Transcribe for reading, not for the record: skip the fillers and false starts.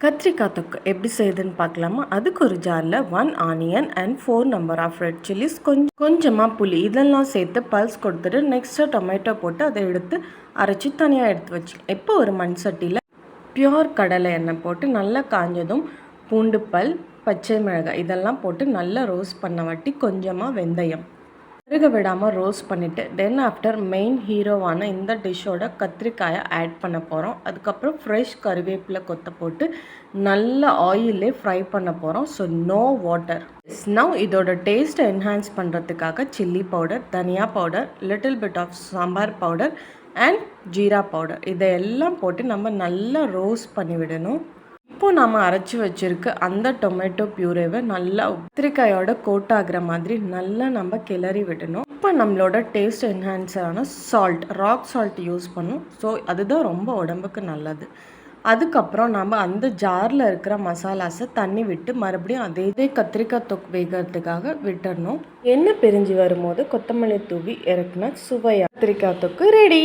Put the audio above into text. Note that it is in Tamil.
கத்திரிக்காய் தொக்கு எப்படி செய்யுதுன்னு பார்க்கலாமா? அதுக்கு ஒரு ஜாரில் 1 onion and 4 number of red chillies, கொஞ்சமாக புளி இதெல்லாம் சேர்த்து பல்ஸ் கொடுத்துட்டு நெக்ஸ்ட்டு டொமேட்டோ போட்டு அதை எடுத்து அரைச்சி தனியாக எடுத்து வச்சுக்கலாம். இப்போ ஒரு மண் சட்டியில் பியோர் கடலை எண்ணெய் போட்டு நல்லா காஞ்சதும் பூண்டு பல், பச்சை மிளகாய் இதெல்லாம் போட்டு நல்லா ரோஸ்ட் பண்ண வாட்டி கொஞ்சமாக வெந்தயம் கருக விடாமல் ரோஸ்ட் பண்ணிவிட்டு தென் ஆஃப்டர் மெயின் ஹீரோவான இந்த டிஷ்ஷோட கத்திரிக்காயை ஆட் பண்ண போகிறோம். அதுக்கப்புறம் ஃப்ரெஷ் கருவேப்பிலை கொத்த போட்டு நல்ல ஆயிலே ஃப்ரை பண்ண போகிறோம். So no water. நவ் இதோட டேஸ்ட்டை என்ஹான்ஸ் பண்ணுறதுக்காக சில்லி பவுடர், தனியா powder, little bit of sambar powder and jeera powder இதையெல்லாம் போட்டு நம்ம நல்லா ரோஸ்ட் பண்ணி விடணும். இப்போ நாம் அரைச்சி வச்சுருக்க அந்த டொமேட்டோ பியூரேவை நல்லா கத்திரிக்காயோட கோட் ஆகிற மாதிரி நல்லா நம்ம கிளறி விடணும். இப்போ நம்மளோட டேஸ்ட் என்ஹான்ஸரான சால்ட், ராக் சால்ட் யூஸ் பண்ணணும். ஸோ அதுதான் ரொம்ப உடம்புக்கு நல்லது. அதுக்கப்புறம் நம்ம அந்த ஜாரில் இருக்கிற மசாலாஸை தண்ணி விட்டு மறுபடியும் அதே கத்திரிக்காய் தொக்கு வேகிறதுக்காக விட்டுடணும். எண்ணெய் பிரிஞ்சு வரும்போது கொத்தமல்லி தூவி இறக்குனா சுவையாக கத்திரிக்காய் தொக்கு ரெடி.